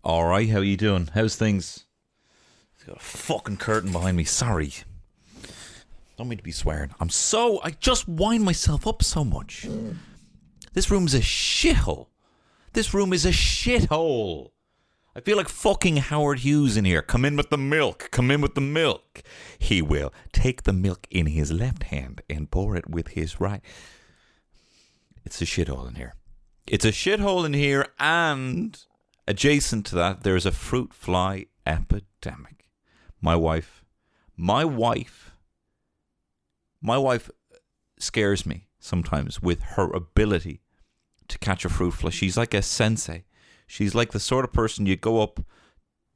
All right, how you doing? How's things? There's got a fucking curtain behind me. Sorry. Don't mean to be swearing. I just wind myself up so much. This room's a shithole. This room is a shithole. I feel like fucking Howard Hughes in here. Come in with the milk. Come in with the milk. He will take the milk in his left hand and pour it with his right. It's a shithole in here. It's a shithole in here, and adjacent to that, there's a fruit fly epidemic. My wife scares me sometimes with her ability to catch a fruit fly. She's like a sensei. She's like the sort of person you go up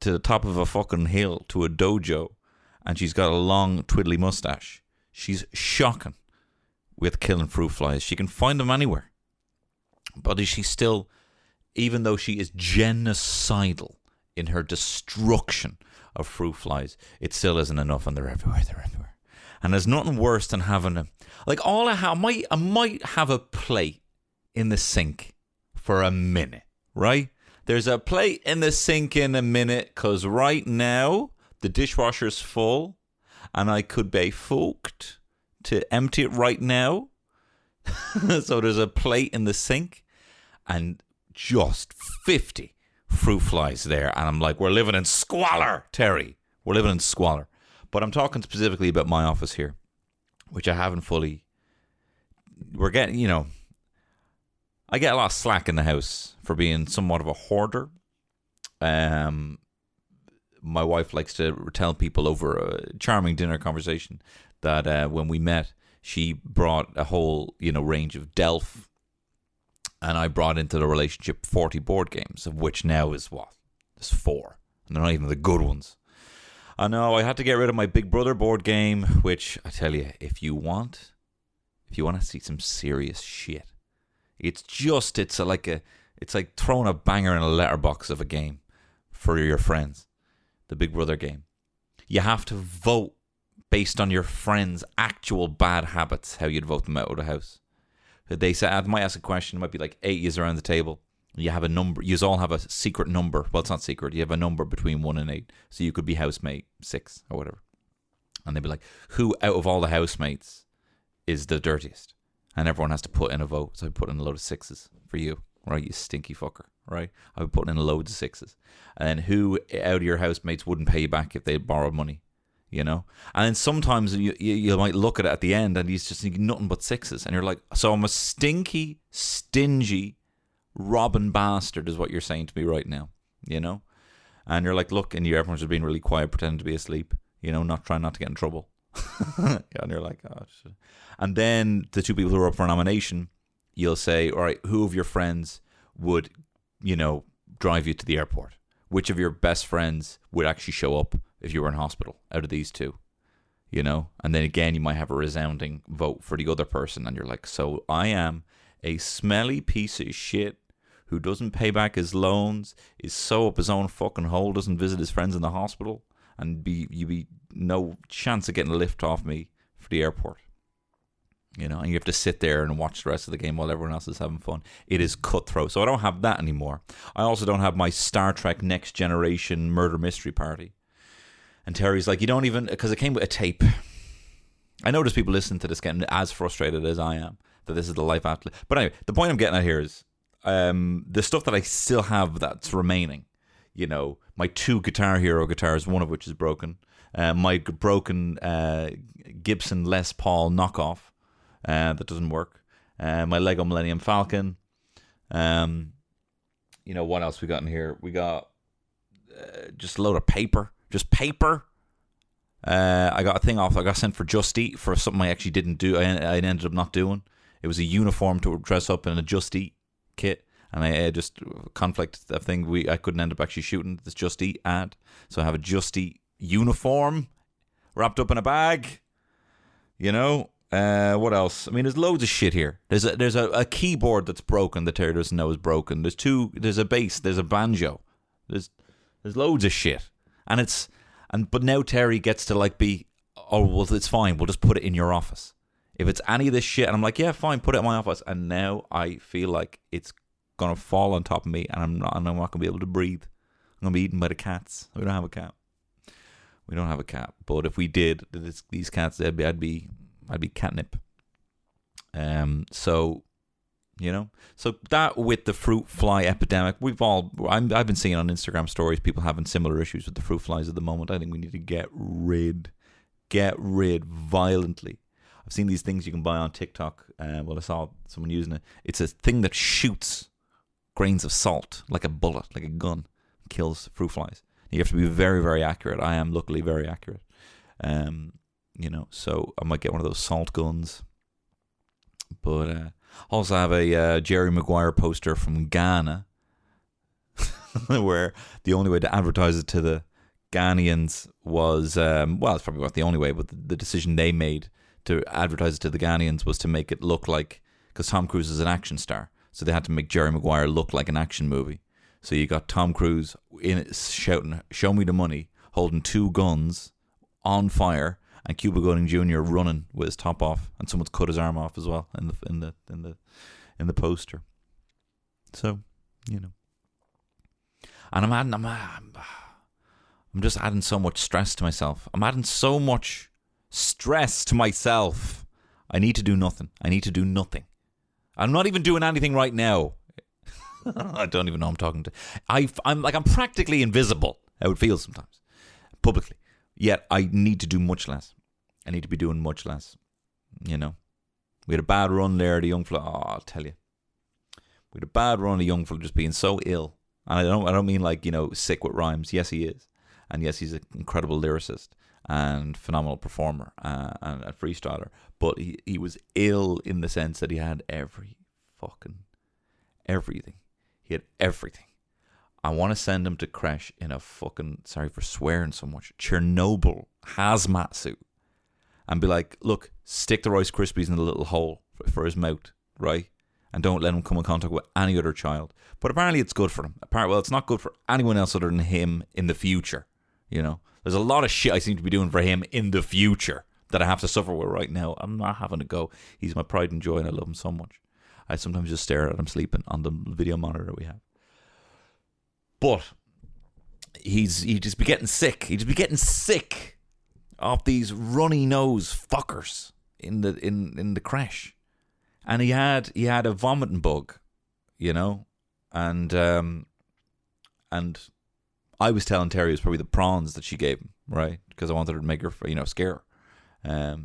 to the top of a fucking hill to a dojo, and she's got a long twiddly mustache. She's shocking with killing fruit flies. She can find them anywhere. But is she still, even though she is genocidal in her destruction of fruit flies, it still isn't enough, and they're everywhere. And there's nothing worse than having a, like, all I might have a plate in the sink for a minute, right? There's a plate in the sink in a minute, because right now the dishwasher's full, and I could be fucked to empty it right now. So there's a plate in the sink and just 50 fruit flies there. And I'm like, we're living in squalor, Terry. We're living in squalor. But I'm talking specifically about my office here, which I haven't fully... We're getting, I get a lot of slack in the house for being somewhat of a hoarder. My wife likes to tell people over a charming dinner conversation that when we met, she brought a whole, range of Delph, and I brought into the relationship 40 board games, of which now is what? There's 4, and they're not even the good ones. I know I had to get rid of my Big Brother board game, which I tell you, if you want to see some serious shit, it's like throwing a banger in a letterbox of a game for your friends. The Big Brother game. You have to vote based on your friends' actual bad habits, how you'd vote them out of the house. They say, I might ask a question, it might be like 8 years around the table. You have a number, you all have a secret number. Well, it's not secret, you have a number between 1 and 8. So you could be housemate 6 or whatever. And they'd be like, who out of all the housemates is the dirtiest? And everyone has to put in a vote. So I put in a load of 6s for you, right? You stinky fucker, right? I would put in a load of 6s. And then who out of your housemates wouldn't pay you back if they borrowed money? And then sometimes you might look at it at the end and he's just nothing but 6s, and you're like, so I'm a stinky, stingy, robbing bastard is what you're saying to me right now, and you're like, look, and everyone's just being really quiet, pretending to be asleep, not trying not to get in trouble. Yeah, and you're like, oh shit. And then the 2 people who are up for nomination, you'll say, all right, who of your friends would drive you to the airport? Which of your best friends would actually show up if you were in hospital out of these 2, And then again, you might have a resounding vote for the other person, and you're like, so I am a smelly piece of shit who doesn't pay back his loans, is so up his own fucking hole, doesn't visit his friends in the hospital, and you be no chance of getting a lift off me for the airport. And you have to sit there and watch the rest of the game while everyone else is having fun. It is cutthroat. So I don't have that anymore. I also don't have my Star Trek Next Generation murder mystery party. And Terry's like, you don't even, because it came with a tape. I know there's people listening to this getting as frustrated as I am that this is the life after. But anyway, the point I'm getting at here is the stuff that I still have that's remaining. My 2 Guitar Hero guitars, one of which is broken. My broken Gibson Les Paul knockoff. That doesn't work. My Lego Millennium Falcon. What else we got in here? We got just a load of paper. Just paper. I got a thing off. I got sent for Just Eat for something I actually didn't do. I ended up not doing. It was a uniform to dress up in a Just Eat kit. And I just conflict of thing. I couldn't end up actually shooting this Just Eat ad. So I have a Just Eat uniform wrapped up in a bag. What else? I mean, there's loads of shit here. There's a keyboard that's broken that Terry doesn't know is broken. There's a bass. There's a banjo. There's loads of shit. But now Terry gets to be, oh, well, it's fine. We'll just put it in your office. If it's any of this shit, and I'm like, yeah, fine, put it in my office. And now I feel like it's gonna fall on top of me, and I'm not gonna be able to breathe. I'm going to be eaten by the cats. We don't have a cat. But if we did, these cats, I'd be catnip. So that with the fruit fly epidemic, I've been seeing on Instagram stories people having similar issues with the fruit flies at the moment. I think we need to get rid violently. I've seen these things you can buy on TikTok. I saw someone using it. It's a thing that shoots grains of salt like a bullet, like a gun, kills fruit flies. You have to be very, very accurate. I am luckily very accurate. So I might get one of those salt guns. But also have a Jerry Maguire poster from Ghana where the only way to advertise it to the Ghanaians was, it's probably not the only way, but the decision they made to advertise it to the Ghanaians was to make it look like, because Tom Cruise is an action star, so they had to make Jerry Maguire look like an action movie. So you got Tom Cruise in it shouting, "Show me the money," holding two guns on fire, and Cuba Gooding Jr. running with his top off, and someone's cut his arm off as well in the poster. So, and I'm just adding so much stress to myself. I need to do nothing. I'm not even doing anything right now. I don't even know who I'm talking to. I'm practically invisible, how it feels sometimes, publicly. Yet I need to do much less. I need to be doing much less. We had a bad run there, the young fella. Oh, I'll tell you. We had a bad run, the young fella just being so ill. And I don't mean like, sick with rhymes. Yes, he is. And yes, he's an incredible lyricist and phenomenal performer and a freestyler. But he was ill in the sense that he had everything. He had everything. I want to send him to crash in a fucking, sorry for swearing so much, Chernobyl hazmat suit. And be like, look, stick the Rice Krispies in the little hole for his mouth, right? And don't let him come in contact with any other child. But apparently it's good for him. It's not good for anyone else other than him in the future. There's a lot of shit I seem to be doing for him in the future that I have to suffer with right now. I'm not having to go. He's my pride and joy and I love him so much. I sometimes just stare at him sleeping on the video monitor that we have. But he'd just be getting sick. He'd just be getting sick of these runny nose fuckers in the crash. And he had a vomiting bug, and I was telling Terry it was probably the prawns that she gave him, right? Because I wanted her to make her, scare her.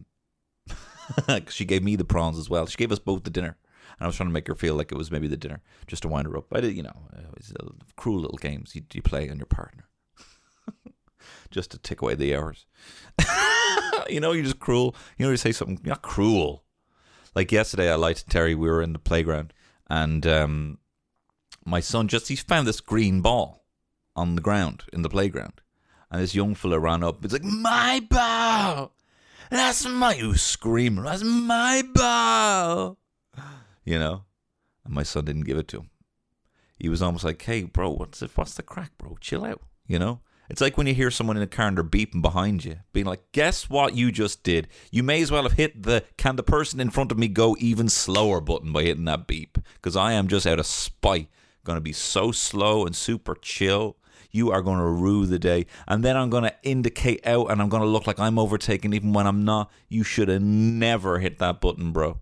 Because she gave me the prawns as well. She gave us both the dinner. And I was trying to make her feel like it was maybe the dinner, just to wind her up. I did, it's cruel little games you play on your partner. Just to tick away the hours. You're just cruel. You say something, you're not cruel. Like yesterday, I lied to Terry, we were in the playground, and my son he found this green ball on the ground, in the playground. And this young fella ran up, he's like, "My ball! That's my screamer, that's my ball!" And my son didn't give it to him. He was almost like, "Hey, bro, what's the crack, bro? Chill out." It's like when you hear someone in a car and they're beeping behind you, being like, "Guess what you just did? You may as well have hit the can the person in front of me go even slower button by hitting that beep. Because I am just out of spite going to be so slow and super chill. You are going to rue the day. And then I'm going to indicate out and I'm going to look like I'm overtaking even when I'm not. You should have never hit that button, bro.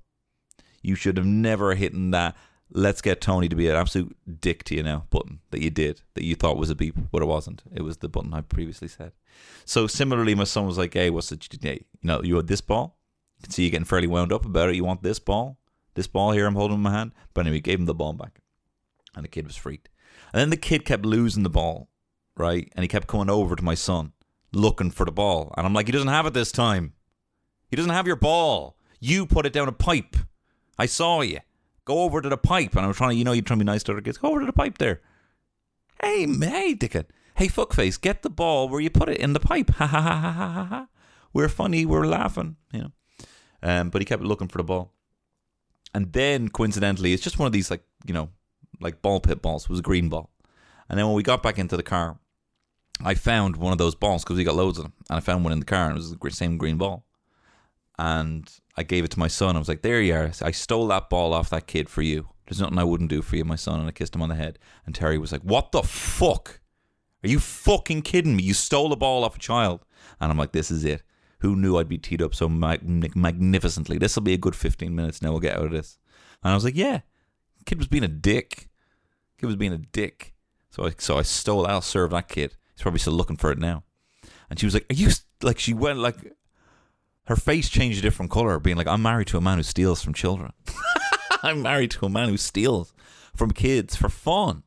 You should have never hit that let's get Tony to be an absolute dick to you now button that you did, that you thought was a beep, but it wasn't. It was the button I previously said. So similarly, my son was like, "Hey, what's the today? You had this ball? You can see you getting fairly wound up about it. You want this ball? This ball here I'm holding in my hand?" But anyway, gave him the ball back. And the kid was freaked. And then the kid kept losing the ball, right? And he kept coming over to my son, looking for the ball. And I'm like, "He doesn't have it this time. He doesn't have your ball. You put it down a pipe. I saw you. Go over to the pipe." And I was trying to, you're trying to be nice to other kids. "Go over to the pipe there. Hey, dickhead. Hey, fuckface, get the ball where you put it in the pipe. Ha ha ha ha ha ha. We're funny, we're laughing." But he kept looking for the ball. And then, coincidentally, it's just one of these, like ball pit balls. It was a green ball. And then when we got back into the car, I found one of those balls because we got loads of them. And I found one in the car and it was the same green ball. And I gave it to my son. I was like, "There you are. I stole that ball off that kid for you. There's nothing I wouldn't do for you, my son." And I kissed him on the head. And Terry was like, "What the fuck? Are you fucking kidding me? You stole the ball off a child. And I'm like, this is it. Who knew I'd be teed up so magnificently? This will be a good 15 minutes now. We'll get out of this. And I was like, yeah. Kid was being a dick. So I stole. I'll serve that kid. He's probably still looking for it now. And she was like, are you, like, she went like, her face changed a different color, being like, I'm married to a man who steals from children. I'm married to a man who steals from kids for fun.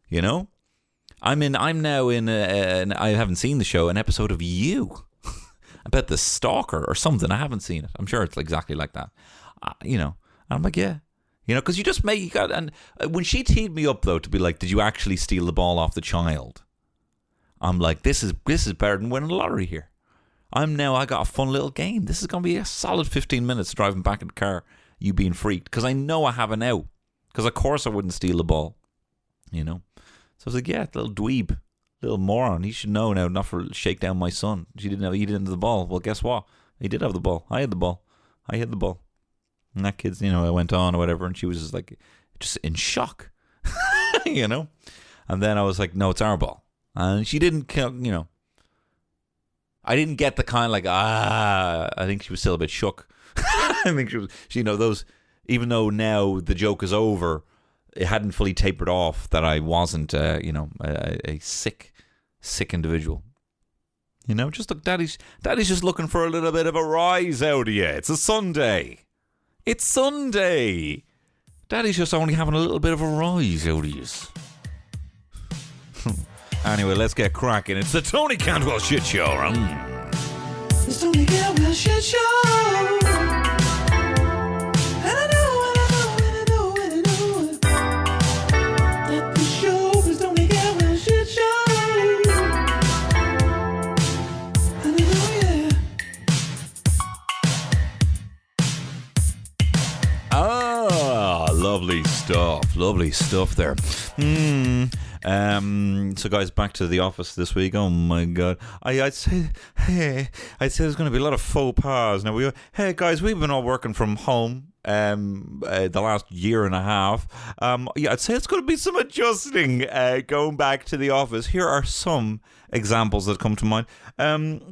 You know? I'm now in I haven't seen the show, an episode of You. About the stalker or something. I haven't seen it. I'm sure it's exactly like that. You know, and I'm like, yeah. You know, because and when she teed me up, though, to be like, did you actually steal the ball off the child? I'm like, this is better than winning a lottery here. I got a fun little game. This is going to be a solid 15 minutes driving back in the car, you being freaked. Because I know I have an out. Because of course I wouldn't steal the ball. You know? So I was like, yeah, little dweeb. Little moron. He should know now not to shake down my son. He didn't have the ball. Well, guess what? He did have the ball. I had the ball. And that kid's, you know, I went on or whatever, and she was just like, just in shock. You know? And then I was like, no, it's our ball. And she didn't, you know, I didn't get the kind of like, I think she was still a bit shook. I think she, you know, those, even though now the joke is over, it hadn't fully tapered off that I wasn't, you know, a sick individual. You know, just look, Daddy's just looking for a little bit of a rise out of you. It's a Sunday. Daddy's just only having a little bit of a rise out of you. Anyway, let's get cracking. It's the Tony Cantwell Shit Show. The Tony Cantwell Shit Show. Lovely stuff there. So guys, back to the office this week. Oh my god, I'd say there's going to be a lot of faux pas now. Hey guys, we've been all working from home the last year and a half. I'd say it's going to be some adjusting going back to the office. Here are some examples that come to mind.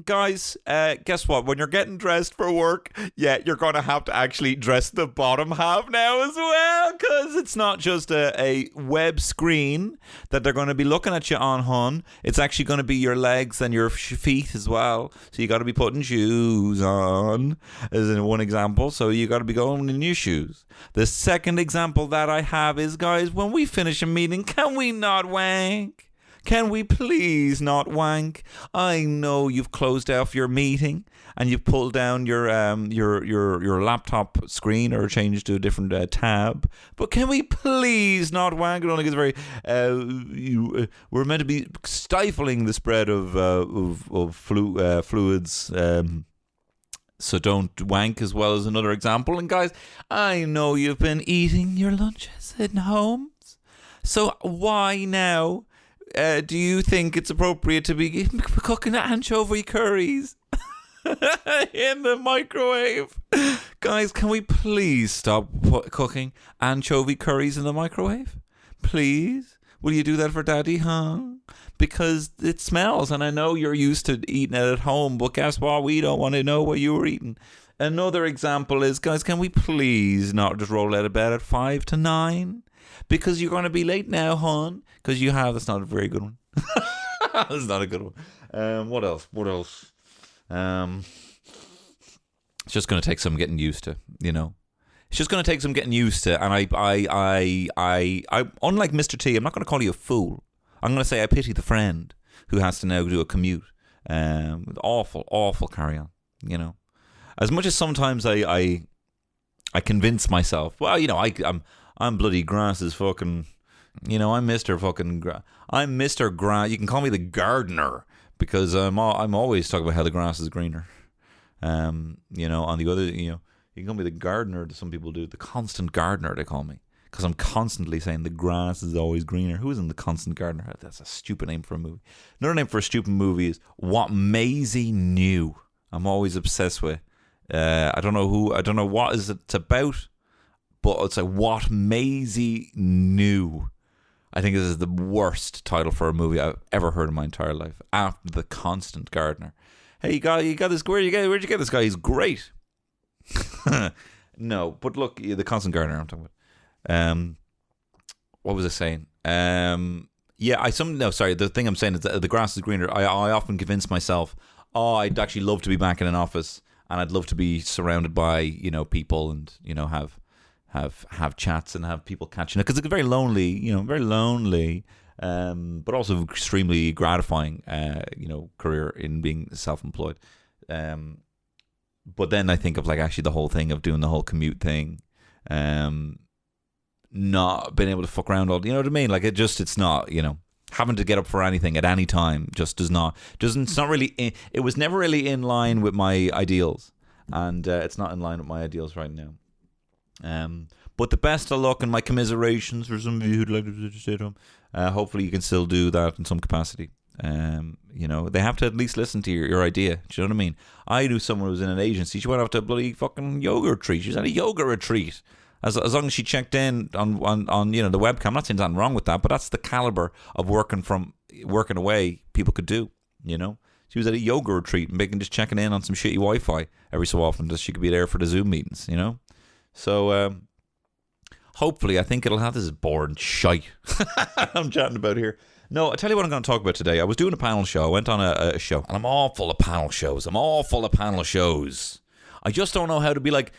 Guys, guess what? When you're getting dressed for work, you're going to have to actually dress the bottom half now as well, because it's not just a web screen that they're going to be looking at you on, hon. It's actually going to be your legs and your feet as well. So you got to be putting shoes on, as in one example. So you got to be going in your shoes. The second example that I have is, guys, when we finish a meeting, can we not wank? Can we please not wank? I know you've closed off your meeting and you've pulled down your laptop screen or changed to a different tab, but can we please not wank? It only gets very. We're meant to be stifling the spread of fluids. So don't wank, as well as another example. And guys, I know you've been eating your lunches at home, so why now? Do you think it's appropriate to be cooking anchovy curries in the microwave? Guys, can we please stop cooking anchovy curries in the microwave? Please? Will you do that for Daddy, huh? Because it smells, and I know you're used to eating it at home, but guess what? We don't want to know what you were eating. Another example is, guys, can we please not just roll out of bed at 5 to 9? Because you're going to be late now, hon. Because that's not a very good one. That's not a good one. What else? It's just going to take some getting used to, you know. It's just going to take some getting used to. And I unlike Mr. T, I'm not going to call you a fool. I'm going to say I pity the friend who has to now do a commute. Awful carry on, you know. As much as sometimes I convince myself, well, you know, I'm bloody Grass's fucking, you know, I'm Mr. fucking I'm Mr. Grass. You can call me the gardener, because I'm always talking about how the grass is greener. You know, on the other, you know, you can call me the gardener. Some people do. The constant gardener, they call me, because I'm constantly saying the grass is always greener. Who isn't the constant gardener? That's a stupid name for a movie. Another name for a stupid movie is What Maisie Knew. I'm always obsessed with. I don't know what is it's about. But it's like What Maisie Knew. I think this is the worst title for a movie I've ever heard in my entire life. After The Constant Gardener. Hey, you got this? Where'd you get this guy? He's great. No, but look, The Constant Gardener. I'm talking about. What was I saying? The thing I'm saying is that the grass is greener. I often convince myself, I'd actually love to be back in an office, and I'd love to be surrounded by people, and have chats and have people catching it, because it's very lonely, but also extremely gratifying, career in being self-employed. But then I think of actually the whole thing of doing the whole commute thing, not being able to fuck around all, you know what I mean? It's not, having to get up for anything at any time just it's not really, it was never really in line with my ideals, and it's not in line with my ideals right now. But the best of luck and my commiserations for some of you who'd like to stay at home. Hopefully you can still do that in some capacity. They have to at least listen to your idea. Do you know what I mean? I knew someone who was in an agency. She went off to a bloody fucking yoga retreat. She was at a yoga retreat. As long as she checked in on the webcam. I'm not saying there's nothing wrong with that, but that's the caliber of working away people could do. She was at a yoga retreat and just checking in on some shitty Wi-Fi every so often, just she could be there for the Zoom meetings. So hopefully, I think it'll have this boring shite I'm chatting about here. No, I'll tell you what I'm going to talk about today. I was doing a panel show. I went on a show, and I'm all full of panel shows. I just don't know how to be like,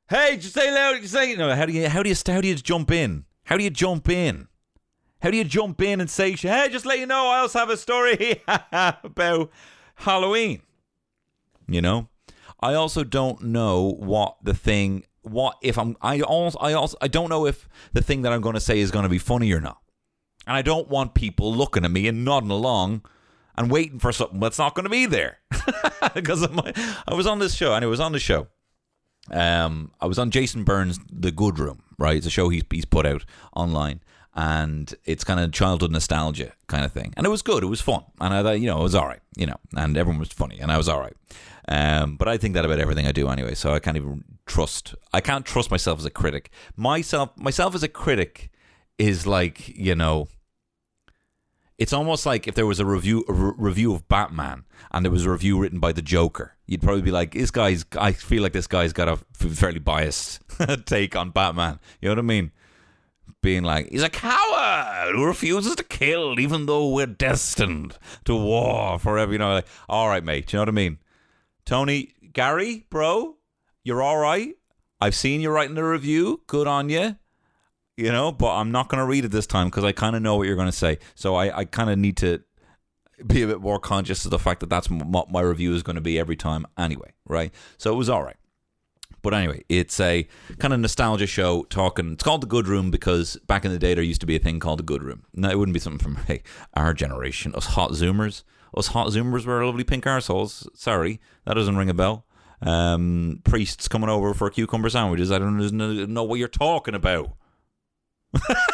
hey, just say loud. Just say, how do you jump in? How do you jump in? How do you jump in and say, hey, just let you know, I also have a story about Halloween. I also don't know I don't know if the thing that I'm going to say is going to be funny or not. And I don't want people looking at me and nodding along and waiting for something that's not going to be there. Because I was on this show, and it was on the show. I was on Jason Byrne's The Good Room, right? It's a show he's put out online, and it's kind of childhood nostalgia kind of thing. And it was good. It was fun. And I thought, it was all right, and everyone was funny, and I was all right. But I think that about everything I do anyway, so I can't trust myself as a critic. Myself as a critic is like, it's almost like if there was a review of Batman and there was a review written by the Joker, you'd probably be like, I feel like this guy's got a fairly biased take on Batman. You know what I mean? Being like, he's a coward who refuses to kill even though we're destined to war forever. All right, mate. Do you know what I mean? Tony, Gary, bro, you're all right. I've seen you writing the review. Good on you. But I'm not going to read it this time because I kind of know what you're going to say. So I kind of need to be a bit more conscious of the fact that that's what my review is going to be every time anyway, right? So it was all right. But anyway, it's a kind of nostalgia show talking. It's called The Good Room because back in the day there used to be a thing called The Good Room. Now, it wouldn't be something from our generation. Us hot Zoomers were lovely pink arseholes. Sorry, that doesn't ring a bell. Priests coming over for cucumber sandwiches. I don't know what you're talking about.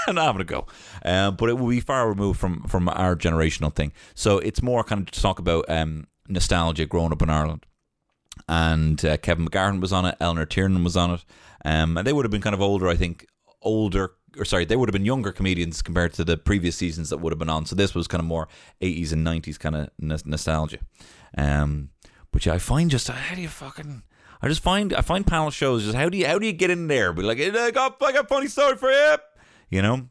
Not having a go. But it will be far removed from our generational thing. So it's more kind of to talk about nostalgia growing up in Ireland. And Kevin McGarren was on it, Eleanor Tiernan was on it. And they would have been kind of older, I think. They would have been younger comedians compared to the previous seasons that would have been on. So this was kind of more 80s and 90s kind of nostalgia. But yeah, I find I find panel shows just how do you get in there? Be like, I got a funny story for you,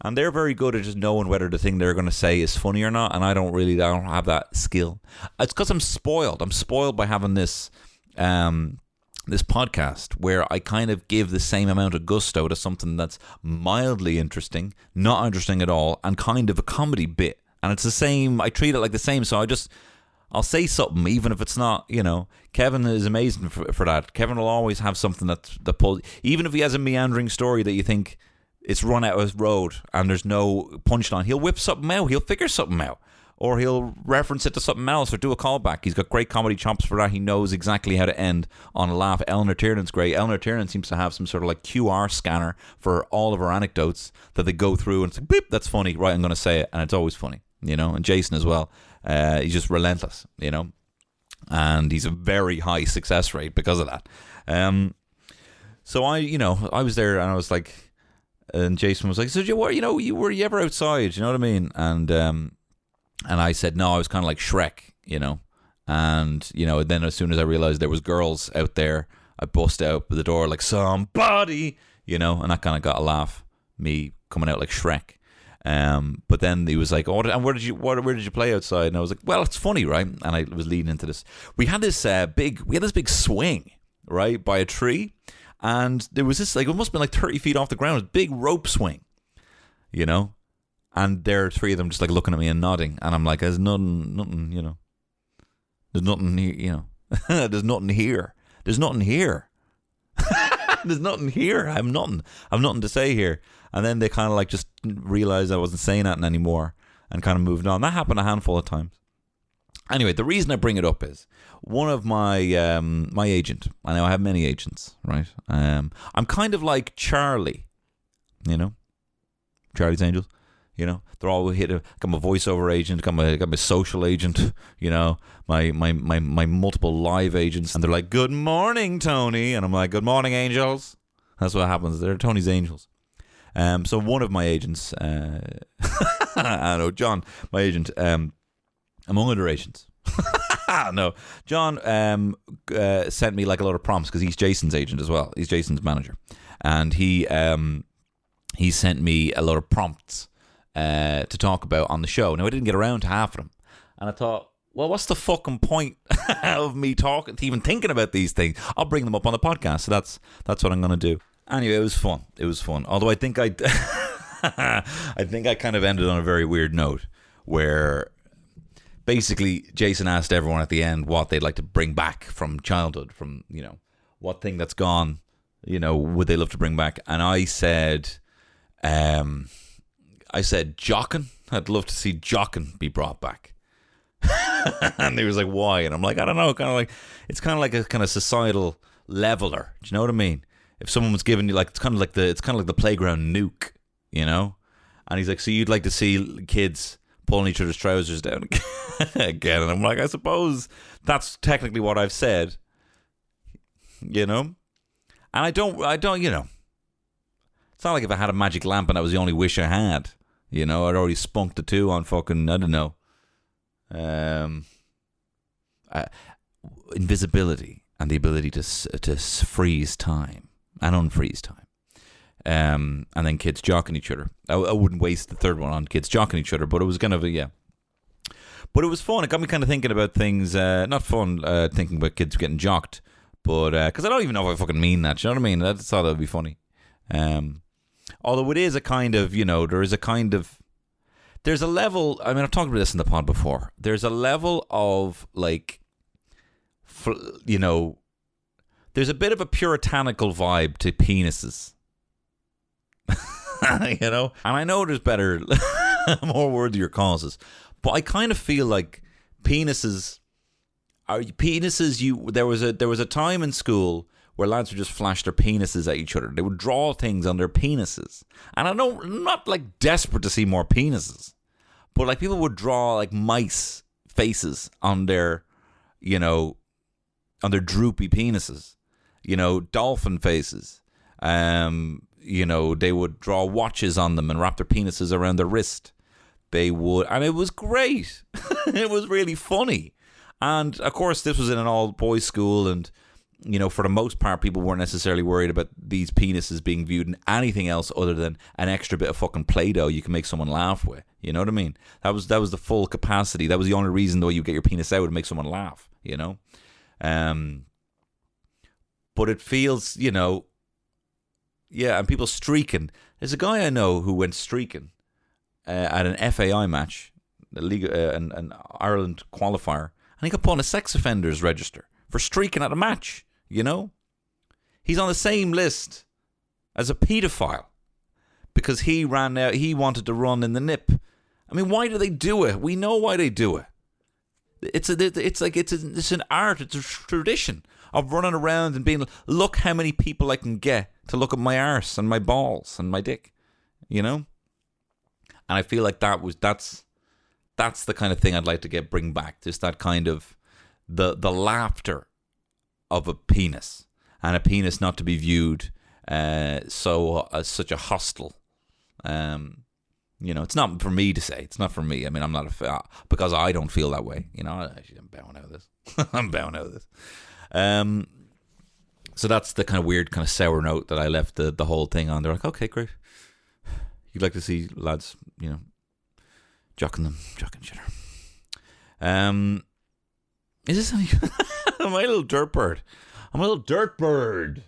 and they're very good at just knowing whether the thing they're going to say is funny or not. And I don't have that skill. It's because I'm spoiled. I'm spoiled by having this podcast where I kind of give the same amount of gusto to something that's mildly interesting, not interesting at all, and kind of a comedy bit. And it's the same. I treat it like the same. So I'll say something, even if it's not, Kevin is amazing for that. Kevin will always have something that pulls, even if he has a meandering story that you think it's run out of his road and there's no punchline, he'll whip something out, he'll figure something out, or he'll reference it to something else or do a callback. He's got great comedy chops for that. He knows exactly how to end on a laugh. Eleanor Tiernan's great. Eleanor Tiernan seems to have some sort of like QR scanner for all of her anecdotes that they go through and it's like, beep, that's funny, right, I'm going to say it, and it's always funny, and Jason as well. He's just relentless, and he's a very high success rate because of that. So I was there and I was like, And Jason was like, so were you ever outside? You know what I mean? And I said, no, I was kind of like Shrek, And, then as soon as I realized there was girls out there, I bust out the door like, somebody, and that kind of got a laugh, me coming out like Shrek. But then he was like, oh, and where did you play outside? And I was like, well, it's funny, right? And I was leading into this. We had this big swing, right, by a tree. And there was this, like, it must have been like 30 feet off the ground, it was a big rope swing, And there are three of them just like looking at me and nodding. And I'm like, there's nothing, There's nothing here, There's nothing here. There's nothing here. There's nothing here. I've nothing to say here. And then they kind of like just realized I wasn't saying that anymore and kind of moved on. That happened a handful of times. Anyway, the reason I bring it up is one of my my agent. I know I have many agents, right? I'm kind of like Charlie, Charlie's Angels. They're all hit. Got my voiceover agent, got my social agent. My multiple live agents, and they're like, "Good morning, Tony," and I'm like, "Good morning, angels." That's what happens. They're Tony's angels. So one of my agents, I know John, my agent, among other agents. No, John sent me like a lot of prompts because he's Jason's agent as well. He's Jason's manager, and he sent me a lot of prompts to talk about on the show. Now I didn't get around to half of them, and I thought, well, what's the fucking point of me even thinking about these things? I'll bring them up on the podcast. So that's what I'm going to do. Anyway, it was fun. Although I think I kind of ended on a very weird note where basically Jason asked everyone at the end what they'd like to bring back from childhood, from, what thing that's gone, would they love to bring back? And I said jockin'. I'd love to see jockin' be brought back. And he was like, why? And I'm like, I don't know, it's kind of like a kind of societal leveler. Do you know what I mean? If someone was giving you like, it's kind of like the playground nuke, And he's like, so you'd like to see kids pulling each other's trousers down again? And I'm like, I suppose that's technically what I've said, And I don't, it's not like if I had a magic lamp and that was the only wish I had, I'd already spunked the two on fucking, I don't know, invisibility and the ability to freeze time and unfreeze time. And then kids jocking each other. I wouldn't waste the third one on kids jocking each other, but it was kind of But it was fun. It got me kind of thinking about things. Not fun thinking about kids getting jocked, but because I don't even know if I fucking mean that. You know what I mean? I just thought that would be funny. Although it is a kind of, there's a level. I mean, I've talked about this in the pod before. There's a level of like, there's a bit of a puritanical vibe to penises. And I know there's better, more worthier causes, but I kind of feel like penises. There was a time in school where lads would just flash their penises at each other. They would draw things on their penises, and I'm not like desperate to see more penises, but like people would draw like mice faces on their, on their droopy penises, dolphin faces. They would draw watches on them and wrap their penises around their wrist. They would, and it was great. It was really funny. And of course, this was in an all-boys school, and for the most part, people weren't necessarily worried about these penises being viewed in anything else other than an extra bit of fucking Play-Doh you can make someone laugh with. You know what I mean? That was the full capacity. That was the only reason though you get your penis out to make someone laugh. But it feels, yeah, and people streaking. There's a guy I know who went streaking at an FAI match, the league, an Ireland qualifier, and he got put on a sex offenders register for streaking at a match. He's on the same list as a paedophile because he ran out. He wanted to run in the nip. I mean, why do they do it? We know why they do it. It's an art. It's a tradition of running around and being, look how many people I can get to look at my arse and my balls and my dick, And I feel like that's the kind of thing I'd like to bring back. Just that kind of the laughter of a penis, and a penis not to be viewed such a hostile You know, it's not for me to say. It's not for me. I mean, I'm not because I don't feel that way. You know, actually, I'm bowing out of this. I'm bowing out of this. So that's the kind of weird, kind of sour note that I left the whole thing on. They're like, okay, great. You'd like to see lads, you know, jocking shit. Is this any? I'm a little dirt bird. I'm a little dirt bird.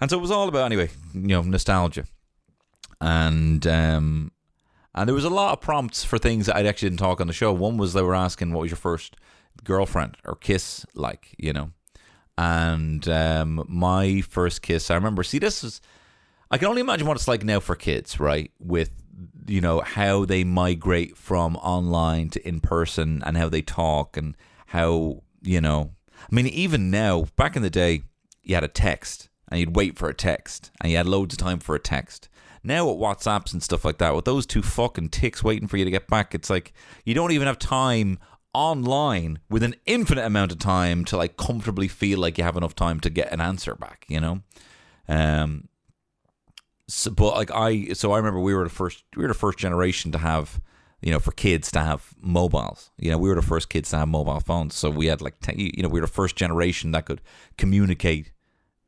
And so it was all about, anyway, you know, nostalgia. And there was a lot of prompts for things that I actually didn't talk on the show. One was they were asking, what was your first girlfriend or kiss like, you know? And my first kiss, I remember, I can only imagine what it's like now for kids, right? With, you know, how they migrate from online to in person and how they talk and how, you know, I mean, even now, back in the day, you had a text and you'd wait for a text and you had loads of time for a text. Now with WhatsApps and stuff like that, with those two fucking ticks waiting for you to get back, it's like you don't even have time online with an infinite amount of time to like comfortably feel like you have enough time to get an answer back, you know? But like I remember we were the first generation to have, you know, for kids to have mobiles. You know, we were the first kids to have mobile phones. So we had like, you know, we were the first generation that could communicate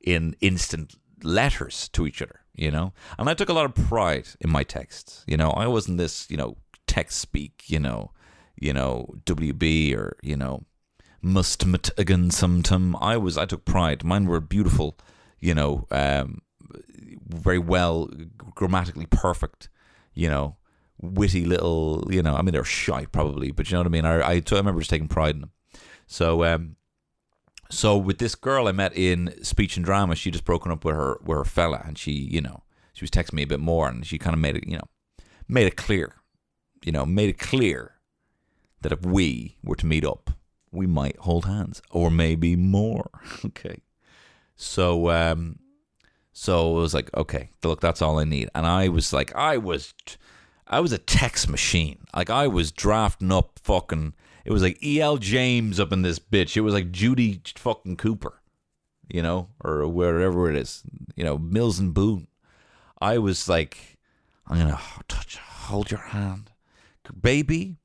in instant letters to each other, you know? And I took a lot of pride in my texts. You know, I wasn't this, you know, text speak, you know, WB or, you know, must again sometime. I took pride. Mine were beautiful, you know, very well grammatically perfect, you know, witty little, you know, I mean, they're shy probably, but you know what I mean? I remember just taking pride in them. So with this girl I met in speech and drama, she just broken up with her fella, and she, you know, she was texting me a bit more, and she kind of made it clear that if we were to meet up, we might hold hands, or maybe more. Okay. So it was like, okay, look, that's all I need. And I was like, I was a text machine. Like, I was drafting up fucking, it was like E.L. James up in this bitch. It was like Judy fucking Cooper, you know, or wherever it is, you know, Mills and Boone. I was like, I'm going to hold your hand. Baby,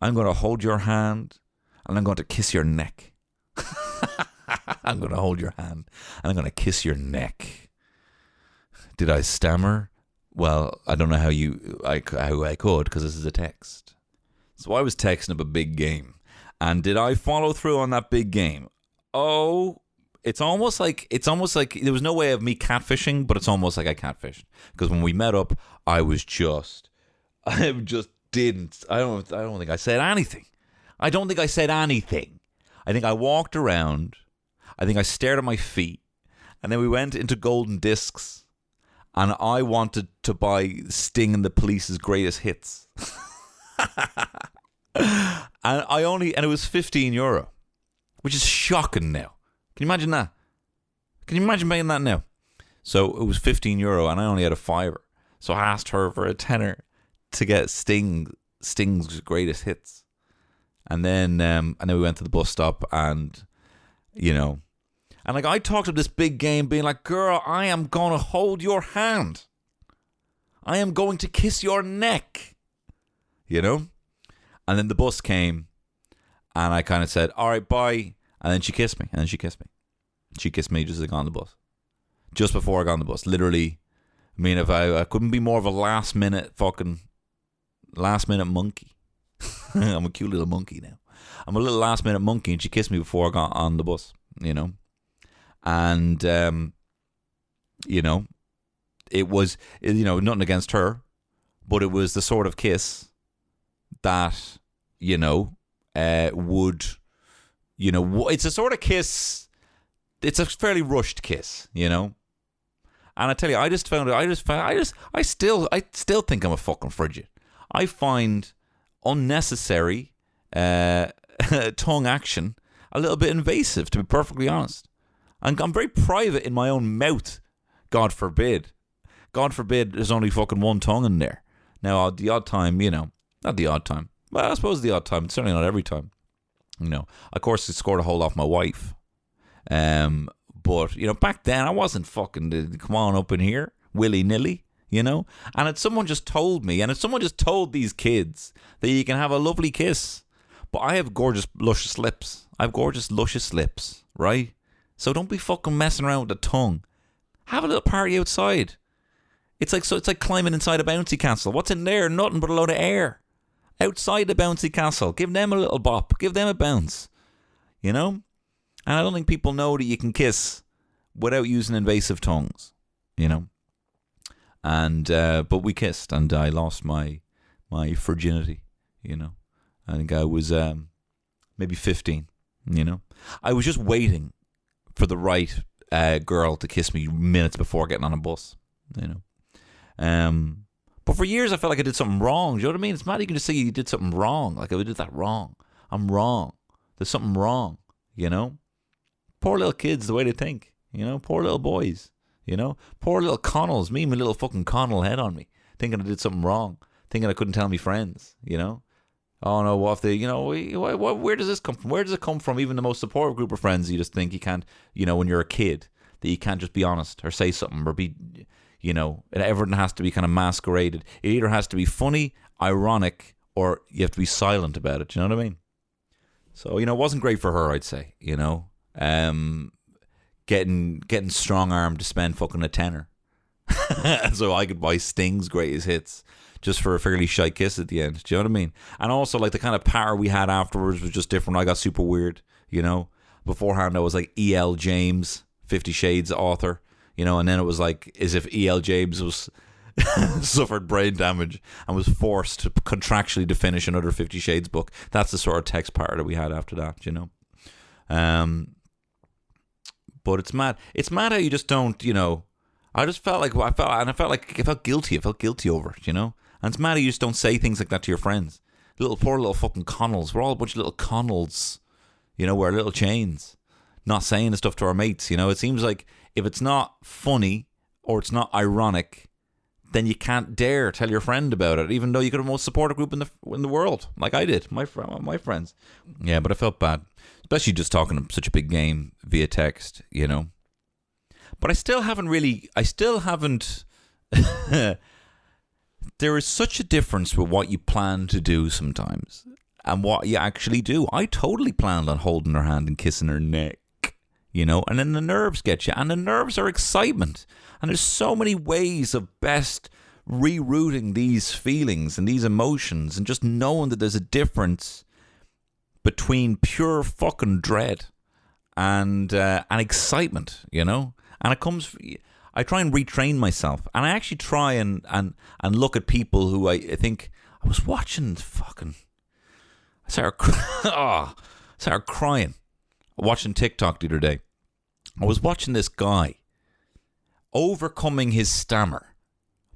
I'm going to hold your hand and I'm going to kiss your neck. I'm going to hold your hand and I'm going to kiss your neck. Did I stammer? Well, I don't know how I could, because this is a text. So I was texting up a big game. And did I follow through on that big game? Oh, it's almost like there was no way of me catfishing, but it's almost like I catfished. Because when we met up, I don't think I said anything. I think I walked around. I think I stared at my feet. And then we went into Golden Discs. And I wanted to buy Sting and the Police's greatest hits. And it was €15, which is shocking now. Can you imagine that? Can you imagine paying that now? So it was €15 and I only had a fiver. So I asked her for a tenner to get Sting's greatest hits. And then we went to the bus stop and, you know, and like I talked up this big game being like, girl, I am going to hold your hand. I am going to kiss your neck. You know? And then the bus came and I kind of said, all right, bye. And then she kissed me. She kissed me just as I got on the bus. Just before I got on the bus. Literally. I mean, if I couldn't be more of a last minute monkey. I'm a cute little monkey now. I'm a little last minute monkey and she kissed me before I got on the bus, you know? And, you know, it was, you know, nothing against her, but it was the sort of kiss that, you know, would, you know, it's a sort of kiss, it's a fairly rushed kiss, you know? And I tell you, I still think I'm a fucking frigid. I find unnecessary tongue action a little bit invasive, to be perfectly honest. I'm very private in my own mouth. God forbid. God forbid there's only fucking one tongue in there. Now, the odd time, you know, not the odd time. Well, I suppose the odd time. It's certainly not every time. You know, of course, I scored a hold off my wife. But, you know, back then I wasn't fucking, come on up in here, willy-nilly. you know? And if someone just told me, and if someone just told these kids that you can have a lovely kiss, but I have gorgeous, luscious lips. I have gorgeous, luscious lips, right? So don't be fucking messing around with the tongue. Have a little party outside. It's like climbing inside a bouncy castle. What's in there? Nothing but a load of air. Outside the bouncy castle. Give them a little bop. Give them a bounce. You know? And I don't think people know that you can kiss without using invasive tongues. You know? And but we kissed, and I lost my virginity. You know? I think I was maybe 15. You know? I was just waiting for the right girl to kiss me minutes before getting on a bus. You know? But for years I felt like I did something wrong. Do you know what I mean? It's mad you can just say you did something wrong. Like, I did that wrong. I'm wrong. There's something wrong, you know? Poor little kids, the way they think, you know? Poor little boys, you know? Poor little Connells, me and my little fucking Connell head on me, thinking I did something wrong, thinking I couldn't tell me friends, you know? Oh no, what if they, you know, where does this come from? Where does it come from? Even the most supportive group of friends, you just think you can't, you know, when you're a kid, that you can't just be honest or say something or be... You know, everything has to be kind of masqueraded. It either has to be funny, ironic, or you have to be silent about it. Do you know what I mean? So, you know, it wasn't great for her, I'd say. You know, getting strong-armed to spend fucking a tenner. So I could buy Sting's greatest hits just for a fairly shy kiss at the end. Do you know what I mean? And also, like, the kind of power we had afterwards was just different. I got super weird, you know. Beforehand, I was like E.L. James, 50 Shades author. You know, and then it was like as if E.L. James was suffered brain damage and was forced to contractually to finish another 50 Shades book. That's the sort of text power that we had after that, you know. But it's mad. It's mad how you just don't, you know. I just felt like I felt guilty. I felt guilty over it, you know. And it's mad how you just don't say things like that to your friends. Poor little fucking Connells. We're all a bunch of little Connells, you know. Wear little chains, not saying the stuff to our mates. You know, it seems like. If it's not funny or it's not ironic, then you can't dare tell your friend about it, even though you could have the most supportive group in the world, like I did, my friends. Yeah, but I felt bad, especially just talking such a big game via text, you know. But I still haven't. There is such a difference with what you plan to do sometimes and what you actually do. I totally planned on holding her hand and kissing her neck. You know, and then the nerves get you, and the nerves are excitement. And there's so many ways of best rerouting these feelings and these emotions, and just knowing that there's a difference between pure fucking dread and excitement, you know. And it comes. I try and retrain myself, and I actually try and look at people who I think I was watching. Fucking, I started crying. Watching TikTok the other day. I was watching this guy overcoming his stammer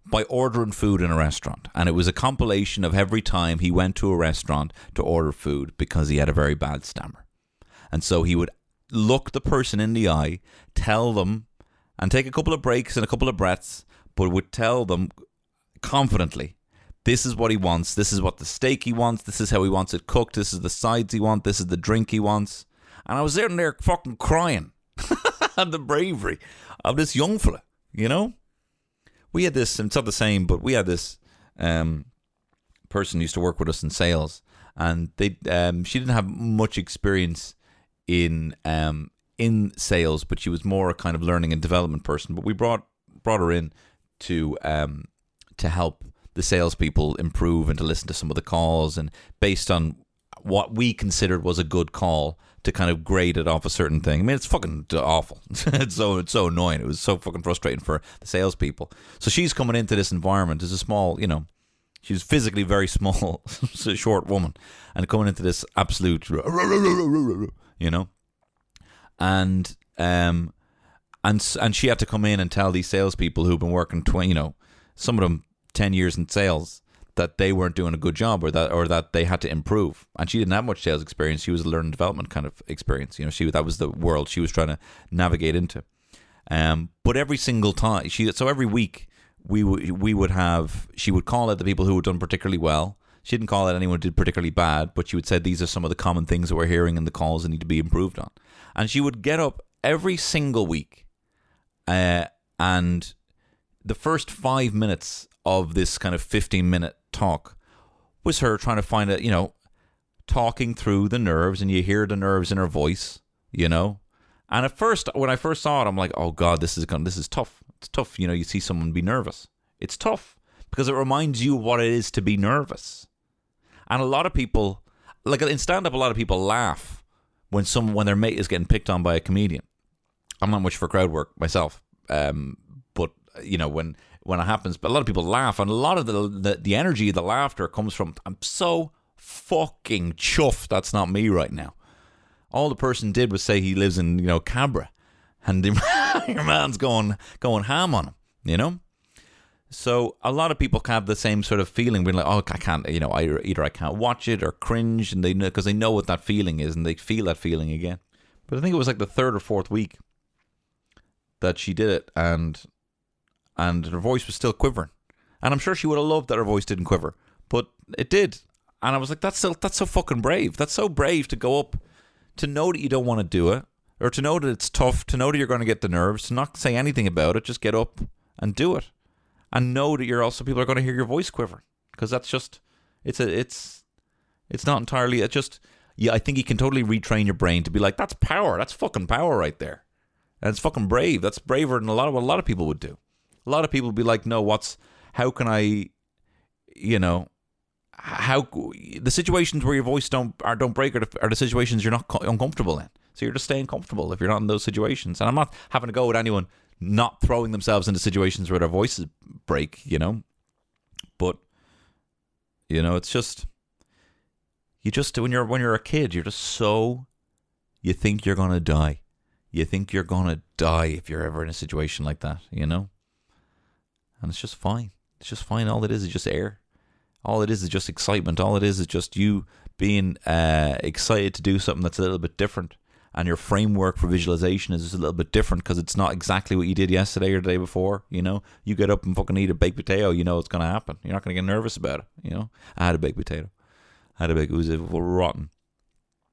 by ordering food in a restaurant. And it was a compilation of every time he went to a restaurant to order food because he had a very bad stammer. And so he would look the person in the eye, tell them, and take a couple of breaks and a couple of breaths, but would tell them confidently, this is what he wants, this is what the steak he wants, this is how he wants it cooked, this is the sides he wants, this is the drink he wants. And I was sitting there fucking crying at the bravery of this young fella, you know? We had this, and it's not the same, but we had this person who used to work with us in sales, and she didn't have much experience in sales, but she was more a kind of learning and development person. But we brought her in to help the salespeople improve and to listen to some of the calls, and based on what we considered was a good call, to kind of grade it off a certain thing. I mean, it's fucking awful. it's so annoying. It was so fucking frustrating for the salespeople. So she's coming into this environment as a small, you know, she was physically very small, a short woman, and coming into this absolute, you know, and she had to come in and tell these salespeople who've been working you know, some of them 10 years in sales, that they weren't doing a good job, or that they had to improve. And she didn't have much sales experience. She was a learning development kind of experience. You know, that was the world she was trying to navigate into. But every single time, so every week we would have, she would call out the people who had done particularly well. She didn't call out anyone who did particularly bad, but she would say these are some of the common things that we're hearing in the calls that need to be improved on. And she would get up every single week and the first 5 minutes of this kind of 15-minute talk was her trying to find a, talking through the nerves, and you hear the nerves in her voice, And at first, when I first saw it, I'm like, oh God, this is tough. It's tough. You see someone be nervous. It's tough because it reminds you what it is to be nervous. And a lot of people, like in stand-up, a lot of people laugh when their mate is getting picked on by a comedian. I'm not much for crowd work myself, but when it happens, but a lot of people laugh, and a lot of the energy, the laughter comes from, I'm so fucking chuffed that's not me right now. All the person did was say he lives in Cabra, and your man's going ham on him, So a lot of people have the same sort of feeling, being like, oh, I can't, either I can't watch it or cringe, and because they know what that feeling is, and they feel that feeling again. But I think it was like the third or fourth week that she did it, and her voice was still quivering, and I'm sure she would have loved that her voice didn't quiver, but it did, and I was like, that's so fucking brave. That's so brave to go up, to know that you don't want to do it, or to know that it's tough, to know that you're going to get the nerves, to not say anything about it, just get up and do it. And know that people are going to hear your voice quiver, because that's just it's not entirely. It's just I think you can totally retrain your brain to be like, that's power. That's fucking power right there, and it's fucking brave. That's braver than a lot of people would do. A lot of people would be like, no, how can I, how the situations where your voice don't break are the situations you're not uncomfortable in. So you're just staying comfortable if you're not in those situations. And I'm not having to go with anyone not throwing themselves into situations where their voices break, But it's just when you're a kid, you're just you think you're gonna die. You think you're gonna die if you're ever in a situation like that, And it's just fine. It's just fine. All it is just air. All it is just excitement. All it is just you being excited to do something that's a little bit different. And your framework for visualization is just a little bit different because it's not exactly what you did yesterday or the day before. You get up and fucking eat a baked potato, it's going to happen. You're not going to get nervous about it. I had a baked potato. It was rotten.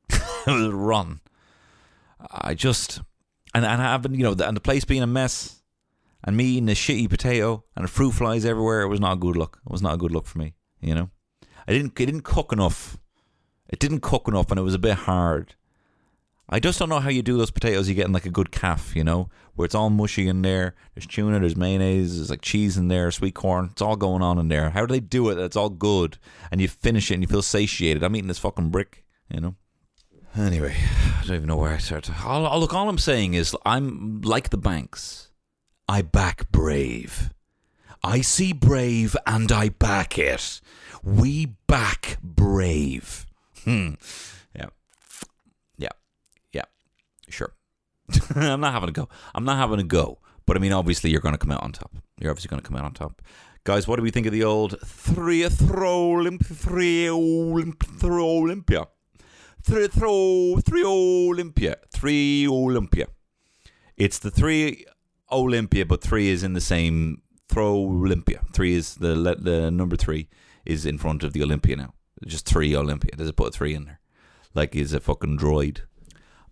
It was rotten. I just, and having, and the place being a mess, and me eating a shitty potato, and the fruit flies everywhere. It was not a good look. It was not a good look for me. It didn't cook enough. It didn't cook enough, and it was a bit hard. I just don't know how you do those potatoes you get in like a good calf, where it's all mushy in there. There's tuna, there's mayonnaise, there's like cheese in there, sweet corn. It's all going on in there. How do they do it? It's all good. And you finish it and you feel satiated. I'm eating this fucking brick, Anyway, I don't even know where I started. All I'm saying is I'm like the banks. I back Brave. I see Brave and I back it. We back Brave. Sure. I'm not having a go. But I mean, obviously, you're going to come out on top. You're obviously going to come out on top. Guys, what do we think of the old three Olympia? It's the three Olympia, but three is in the same throw Olympia. Three is the number three is in front of the Olympia now. Just three Olympia. There's a put a three in there, like he's a fucking droid.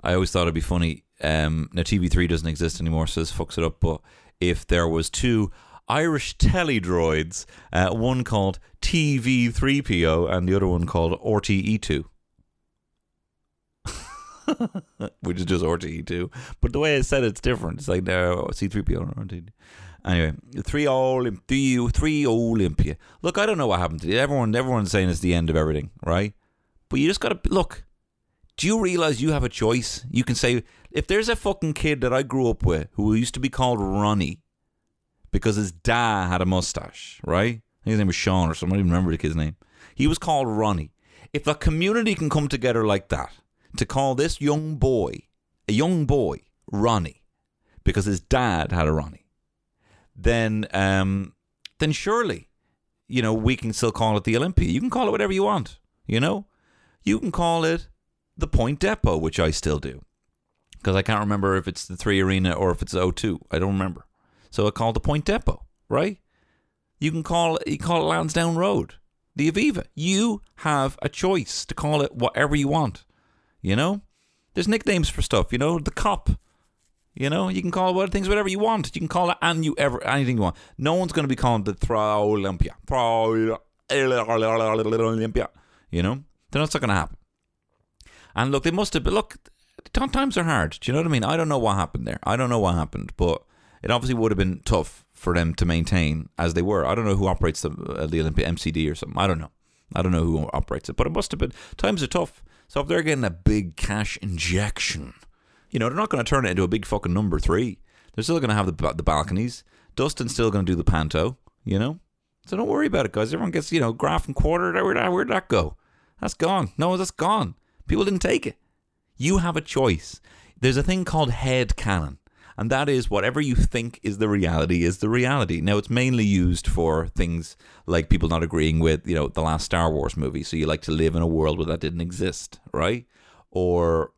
I always thought it'd be funny. Now TV3 doesn't exist anymore, so this fucks it up. But if there was two Irish telly droids, one called TV3PO and the other one called RTE2, which is just RTE2. But the way I said it's different. It's like no C3PO and RTE2. Anyway, three Olympia. Look, I don't know what happened to it. Everyone's saying it's the end of everything, right? But you just gotta look. Do you realize you have a choice? You can say, if there's a fucking kid that I grew up with who used to be called Ronnie because his dad had a mustache, right? I think his name was Sean or something. I don't even remember the kid's name. He was called Ronnie. If a community can come together like that to call this young boy, Ronnie, because his dad had a Ronnie, then surely, we can still call it the Olympia. You can call it whatever you want, You can call it the Point Depot, which I still do, because I can't remember if it's the 3 Arena or if it's O2. I don't remember. So I call it the Point Depot, right? You call it Lansdowne Road, the Aviva. You have a choice to call it whatever you want. There's nicknames for stuff. The Cop. You know, you can call things whatever you want. You can call it anything you want. No one's going to be calling it the Throw Olympia. You know, that's not going to happen. And look, they must have. Look, times are hard. Do you know what I mean? I don't know what happened there. I don't know what happened, but it obviously would have been tough for them to maintain as they were. I don't know who operates the Olympia, MCD or something. I don't know. I don't know who operates it, but it must have been. Times are tough. So if they're getting a big cash injection, you know, they're not going to turn it into a big fucking number 3. They're still going to have the balconies. Dustin's still going to do the panto, you know? So don't worry about it, guys. Everyone gets, you know, Graf and Quarter. Where'd that go? That's gone. No, that's gone. People didn't take it. You have a choice. There's a thing called head canon. And that is whatever you think is the reality is the reality. Now, it's mainly used for things like people not agreeing with, you know, the last Star Wars movie. So you like to live in a world where that didn't exist, right? Or,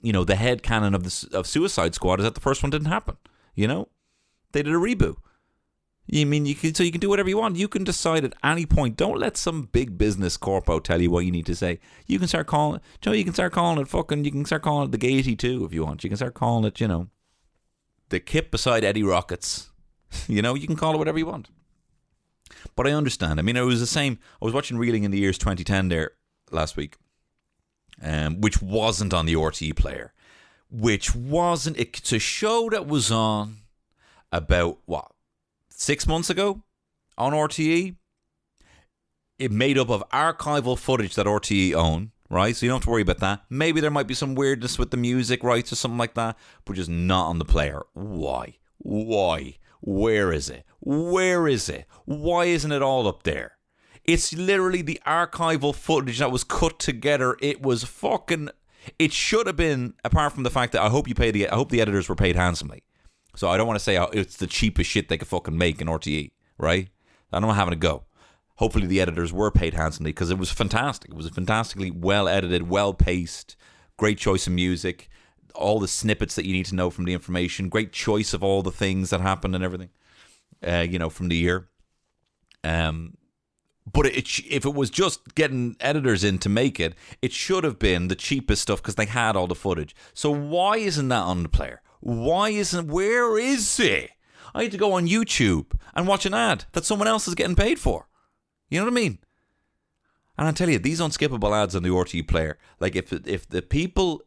you know, the head canon of Suicide Squad is that the first one didn't happen. You know, they did a reboot. You mean you can do whatever you want. You can decide at any point. Don't let some big business corpo tell you what you need to say. You can start calling it. You know, you can start calling it the Gaiety too if you want. You can start calling it, you know, the kip beside Eddie Rockets. You know, you can call it whatever you want. But I understand. I mean, it was the same. I was watching Reeling in the Years 2010 there last week, which wasn't on the RTE player. It's a show that was on about, 6 months ago on RTE. It made up of archival footage that RTE own, right? So you don't have to worry about that. Maybe there might be some weirdness with the music rights or something like that, but just not on the player. Why? Where is it? Why isn't it all up there? It's literally the archival footage that was cut together. It was fucking... It should have been, apart from the fact that I hope the editors were paid handsomely. So I don't want to say it's the cheapest shit they could fucking make in RTE, right? I'm not having a go. Hopefully the editors were paid handsomely because it was fantastic. It was fantastically well edited, well paced, great choice of music, all the snippets that you need to know from the information, great choice of all the things that happened and everything, you know, from the year. But if it was just getting editors in to make it, it should have been the cheapest stuff because they had all the footage. So why isn't that on the player? Where is it? I had to go on YouTube and watch an ad that someone else is getting paid for. You know what I mean? And I tell you, these unskippable ads on the RTE player, like if the people,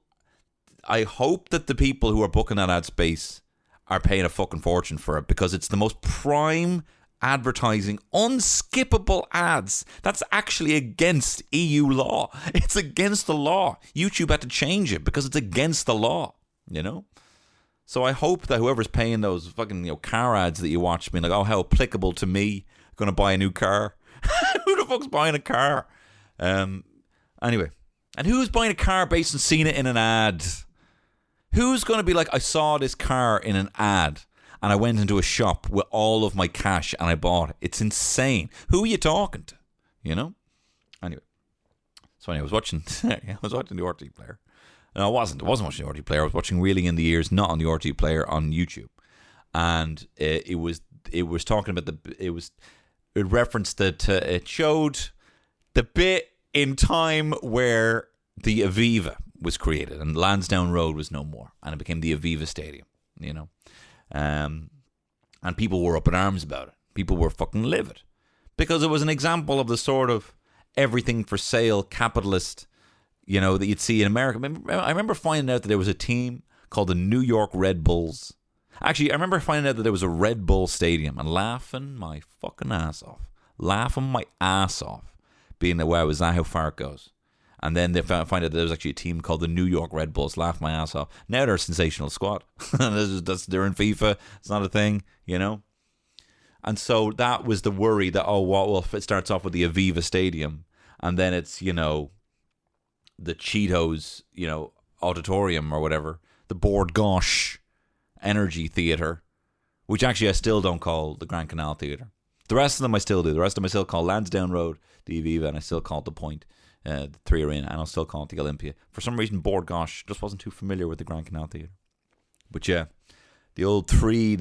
I hope that the people who are booking that ad space are paying a fucking fortune for it because it's the most prime advertising, unskippable ads. That's actually against EU law. It's against the law. YouTube had to change it because it's against the law, you know? So I hope that whoever's paying those fucking, you know, car ads that you watch being like, oh, how applicable to me, going to buy a new car. Who the fuck's buying a car? Anyway. And who's buying a car based on seeing it in an ad? Who's going to be like, I saw this car in an ad and I went into a shop with all of my cash and I bought it. It's insane. Who are you talking to? You know? Anyway. So I was watching the RTE player. No, I wasn't watching the RTE player. I was watching Reeling in the Years, not on the RTE player, on YouTube. And it was talking about it referenced that it showed the bit in time where the Aviva was created and Lansdowne Road was no more and it became the Aviva Stadium, you know. And people were up in arms about it. People were fucking livid because it was an example of the sort of everything for sale capitalist, you know, that you'd see in America. I remember finding out that there was a team called the New York Red Bulls. Actually, I remember finding out that there was a Red Bull stadium and laughing my fucking ass off. Being that, wow, is that how far it goes? And then they find out that there was actually a team called the New York Red Bulls. Laugh my ass off. Now they're a sensational squad. They're in FIFA. It's not a thing, you know? And so that was the worry that, well, if it starts off with the Aviva Stadium and then it's, you know, the Cheetos, you know, auditorium or whatever, the Bord Gosh Energy Theatre, which actually I still don't call the Grand Canal Theatre. The rest of them I still do. The rest of them I still call Lansdowne Road, the Aviva, and I still call it the Point, the Three Arena, and I'll still call it the Olympia. For some reason, Bord Gosh just wasn't too familiar with the Grand Canal Theatre. But yeah, the old three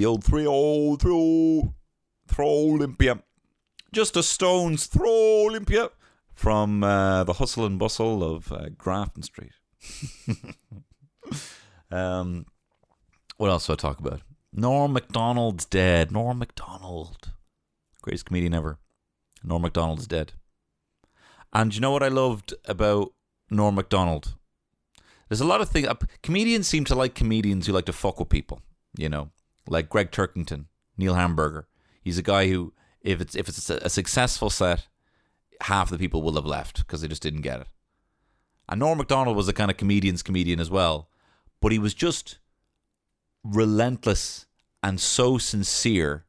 Olympia. Just a stone's throw Olympia from the hustle and bustle of Grafton Street. What else do I talk about? Norm Macdonald's dead. Norm Macdonald. Greatest comedian ever. Norm Macdonald's dead. And you know what I loved about Norm Macdonald? There's a lot of things. Comedians seem to like comedians who like to fuck with people. You know, like Greg Turkington, Neil Hamburger. He's a guy who, if it's a successful set, half the people will have left because they just didn't get it. And Norm Macdonald was a kind of comedian as well, but he was just relentless and so sincere,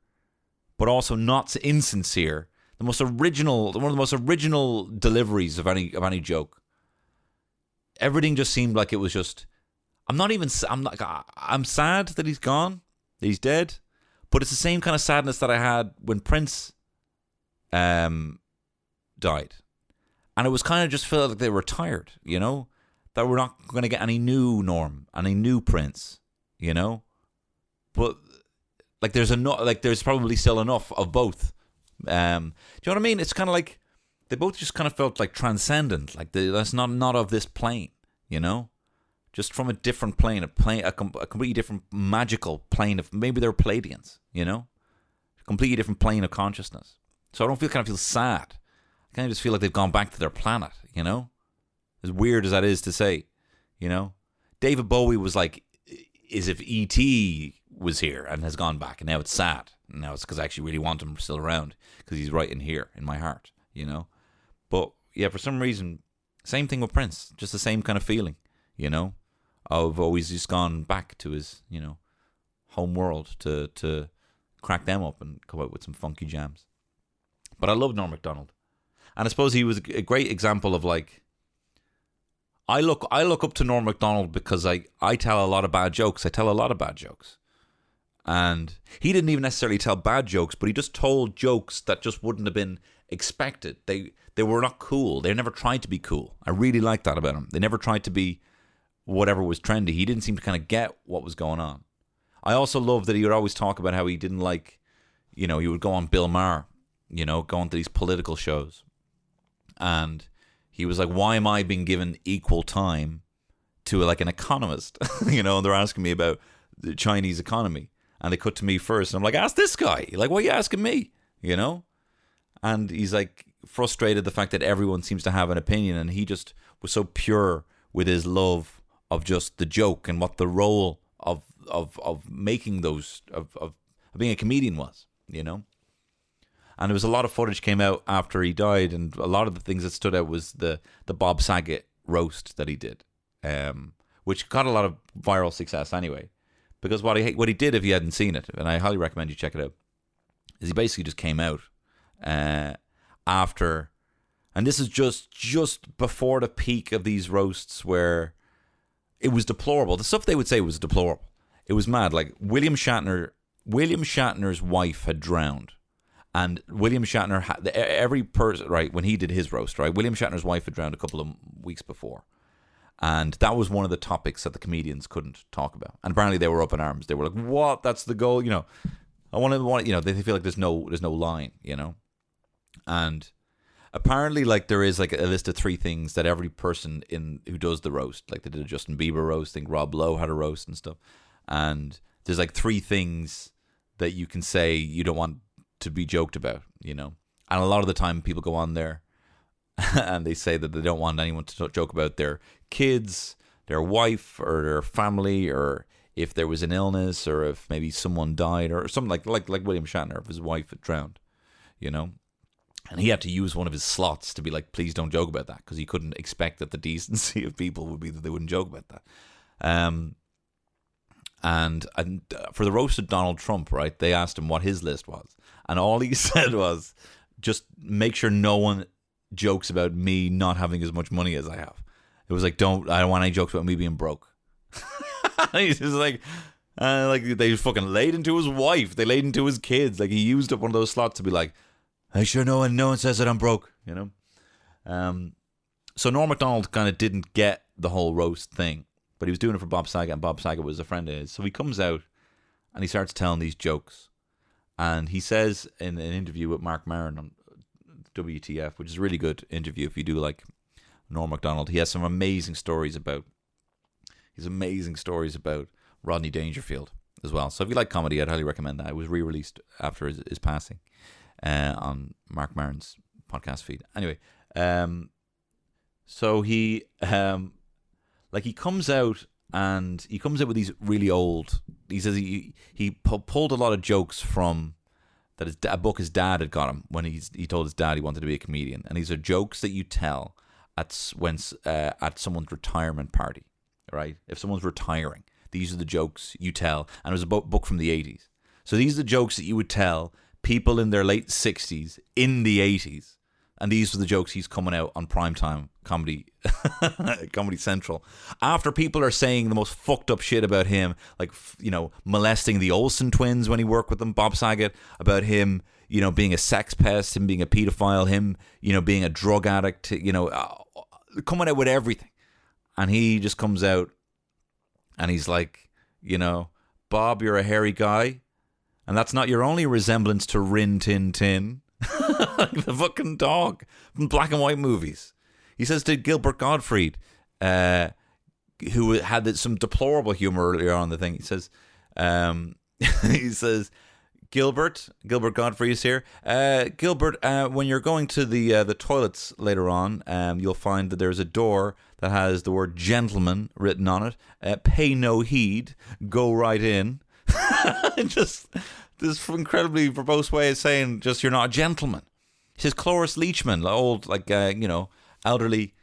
but also not insincere. One of the most original deliveries of any joke. Everything just seemed like it was just. I'm sad that he's gone, that he's dead, but it's the same kind of sadness that I had when Prince, died, and it was kind of just felt like they were tired, you know, that we're not going to get any new Norm, any new Prince, you know, but like there's probably still enough of both. Do you know what I mean? It's kind of like they both just kind of felt like transcendent, like that's not of this plane, you know, just from a different plane, a completely different magical plane of, maybe they were Palladians, you know, a completely different plane of consciousness. So I don't feel sad. I kind of just feel like they've gone back to their planet, you know, as weird as that is to say, you know. David Bowie was like, as if E.T. was here and has gone back, and now it's sad. Now it's because I actually really want him still around because he's right in here in my heart, you know. But yeah, for some reason, same thing with Prince, just the same kind of feeling, you know, of always just gone back to his, you know, home world to crack them up and come out with some funky jams. But I love Norm Macdonald, and I suppose he was a great example of like. I look up to Norm Macdonald because I tell a lot of bad jokes. I tell a lot of bad jokes. And he didn't even necessarily tell bad jokes, but he just told jokes that just wouldn't have been expected. They were not cool. They never tried to be cool. I really like that about him. They never tried to be whatever was trendy. He didn't seem to kind of get what was going on. I also love that he would always talk about how he didn't like, you know, he would go on Bill Maher, you know, go on to these political shows. And he was like, why am I being given equal time to like an economist? You know, and they're asking me about the Chinese economy. And they cut to me first. And I'm like, ask this guy. Like, why are you asking me? You know? And he's like frustrated the fact that everyone seems to have an opinion. And he just was so pure with his love of just the joke and what the role of making those, of being a comedian was, you know? And there was a lot of footage came out after he died, and a lot of the things that stood out was the Bob Saget roast that he did, which got a lot of viral success anyway. Because what he did, if you hadn't seen it, and I highly recommend you check it out, is he basically just came out after, and this is just before the peak of these roasts where it was deplorable. The stuff they would say was deplorable. It was mad. Like William Shatner's wife had drowned. And William Shatner, every person, right, when he did his roast, right, William Shatner's wife had drowned a couple of weeks before. And that was one of the topics that the comedians couldn't talk about. And apparently they were up in arms. They were like, what? That's the goal? You know, I want to, you know, they feel like there's no line, you know? And apparently, like, there is, like, a list of 3 things that every person who does the roast, like they did a Justin Bieber roast, I think Rob Lowe had a roast and stuff. And there's, like, 3 things that you can say you don't want to be joked about, you know. And a lot of the time people go on there and they say that they don't want anyone to joke about their kids, their wife, or their family, or if there was an illness, or if maybe someone died, or something like William Shatner, if his wife had drowned, you know. And he had to use one of his slots to be like, please don't joke about that, because he couldn't expect that the decency of people would be that they wouldn't joke about that. And for the roast of Donald Trump, right, they asked him what his list was. And all he said was, just make sure no one jokes about me not having as much money as I have. It was like, I don't want any jokes about me being broke. He's just like they fucking laid into his wife. They laid into his kids. Like, he used up one of those slots to be like, make sure no one says that I'm broke, you know? So Norm Macdonald kind of didn't get the whole roast thing, but he was doing it for Bob Saget, and Bob Saget was a friend of his. So he comes out and he starts telling these jokes. And he says in an interview with Mark Maron on WTF, which is a really good interview if you do like Norm Macdonald, he has some amazing stories about Rodney Dangerfield. as well. So if you like comedy, I'd highly recommend that. It was re-released after his passing on Mark Maron's podcast feed. Anyway, so he he comes out with these really old. He says he pulled a lot of jokes from that a book his dad had got him when he told his dad he wanted to be a comedian, and these are jokes that you tell at someone's retirement party, right? If someone's retiring, these are the jokes you tell, and it was a book from the 80s. So these are the jokes that you would tell people in their late 60s in the 80s. And these are the jokes he's coming out on primetime Comedy Central. After people are saying the most fucked up shit about him, like, molesting the Olsen twins when he worked with them, Bob Saget, about him, being a sex pest, him being a pedophile, him, being a drug addict, coming out with everything. And he just comes out and he's like, Bob, you're a hairy guy. And that's not your only resemblance to Rin Tin Tin. Like the fucking dog from black and white movies. He says to Gilbert Gottfried, who had some deplorable humor earlier on in the thing. He says, Gilbert Gottfried is here. Gilbert, when you're going to the toilets later on, you'll find that there's a door that has the word gentleman written on it. Pay no heed, go right in. Just this incredibly verbose way of saying just you're not a gentleman. He says Cloris Leachman, old elderly,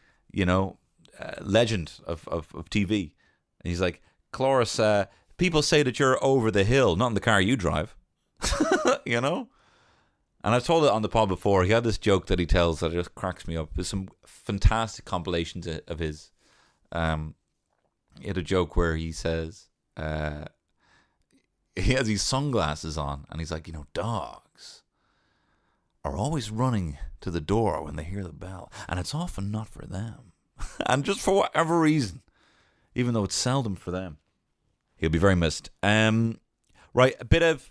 legend of TV. And he's like, Cloris, people say that you're over the hill, not in the car you drive. And I've told it on the pod before. He had this joke that he tells that just cracks me up. There's some fantastic compilations of his. He had a joke where he says, he has these sunglasses on, and he's like, dogs are always running to the door when they hear the bell, and it's often not for them. And just for whatever reason, even though it's seldom for them, he'll be very missed. Right, a bit of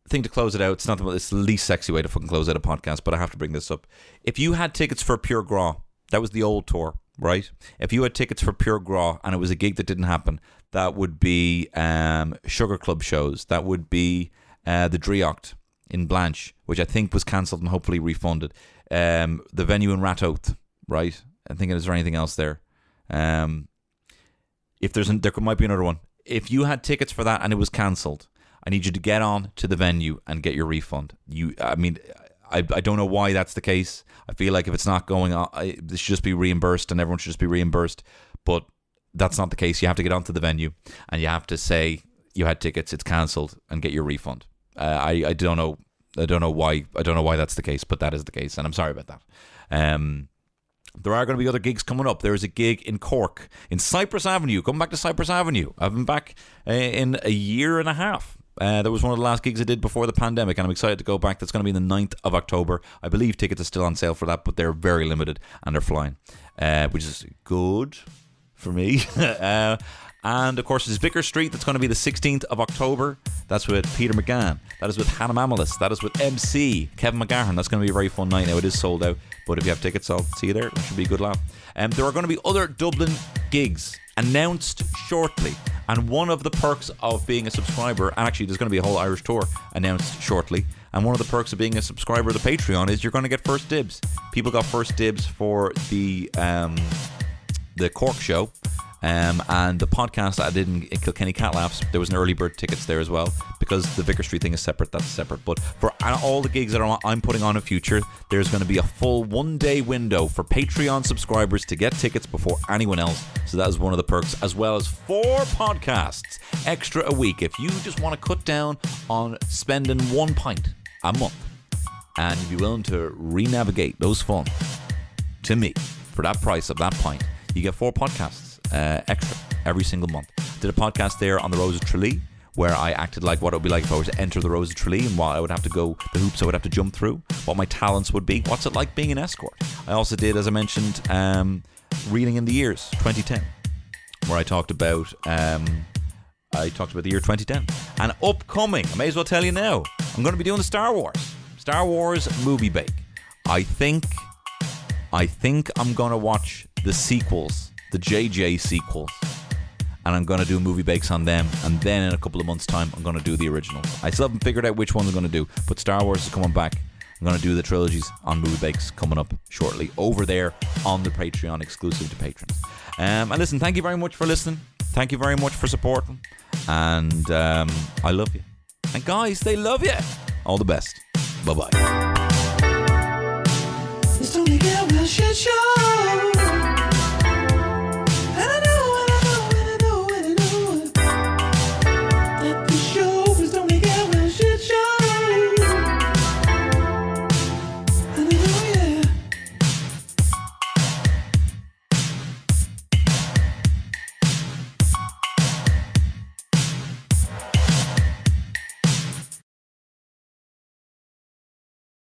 thing to close it out. It's the least sexy way to fucking close out a podcast, but I have to bring this up. If you had tickets for Pure Gras, that was the old tour, right? If you had tickets for Pure Gras and it was a gig that didn't happen, that would be Sugar Club shows. That would be the Driocht in Blanche, which I think was cancelled and hopefully refunded. The venue in Ratoath, right? I'm thinking, is there anything else there? If there might be another one. If you had tickets for that and it was cancelled, I need you to get on to the venue and get your refund. I don't know why that's the case. I feel like if it's not going on, this should just be reimbursed and everyone should just be reimbursed. But that's not the case. You have to get onto the venue and you have to say you had tickets, it's cancelled, and get your refund. I don't know why that's the case, but that is the case, and I'm sorry about that. There are going to be other gigs coming up. There is a gig in Cork, in Cypress Avenue. Come back to Cypress Avenue. I've been back in a year and a half. That was one of the last gigs I did before the pandemic, and I'm excited to go back. That's going to be the 9th of October. I believe tickets are still on sale for that, but they're very limited and they're flying, which is good for me. And of course, it's Vicar Street. That's going to be the 16th of October. That's with Peter McGann. That is with Hannah Mamalis. That is with MC Kevin McGahern. That's going to be a very fun night. Now, it is sold out, but if you have tickets, I'll see you there. It should be a good laugh. There are going to be other Dublin gigs announced shortly. And one of the perks of being a subscriber, and actually there's going to be a whole Irish tour announced shortly, and one of the perks of being a subscriber to Patreon is you're going to get first dibs. People got first dibs for the Cork show. And the podcast that I did in Kilkenny Cat Laughs, there was an early bird tickets there as well, because the Vicar Street thing is separate. That's separate. But for all the gigs that I'm putting on in future, there's going to be a full 1 day window for Patreon subscribers to get tickets before anyone else. So that is one of the perks, as well as 4 podcasts extra a week. If you just want to cut down on spending 1 pint a month and you'd be willing to re-navigate those funds to me for that price of that pint, you get 4 podcasts. Extra every single month. Did a podcast there on the Rose of Tralee, where I acted like what it would be like if I were to enter the Rose of Tralee and what I would have to go, the hoops I would have to jump through, what my talents would be, what's it like being an escort. I also did, as I mentioned, Reeling in the Years 2010, where I talked about the year 2010. And upcoming, I may as well tell you now, I'm going to be doing the Star Wars movie bake. I think I'm going to watch the sequels, the JJ sequels, and I'm going to do movie bakes on them, and then in a couple of months' time I'm going to do the original. I still haven't figured out which ones I'm going to do, but Star Wars is coming back. I'm going to do the trilogies on movie bakes coming up shortly over there on the Patreon, exclusive to patrons. And listen, thank you very much for listening. Thank you very much for supporting, and I love you. And guys, they love you. All the best. Bye-bye. It's only a real shit show.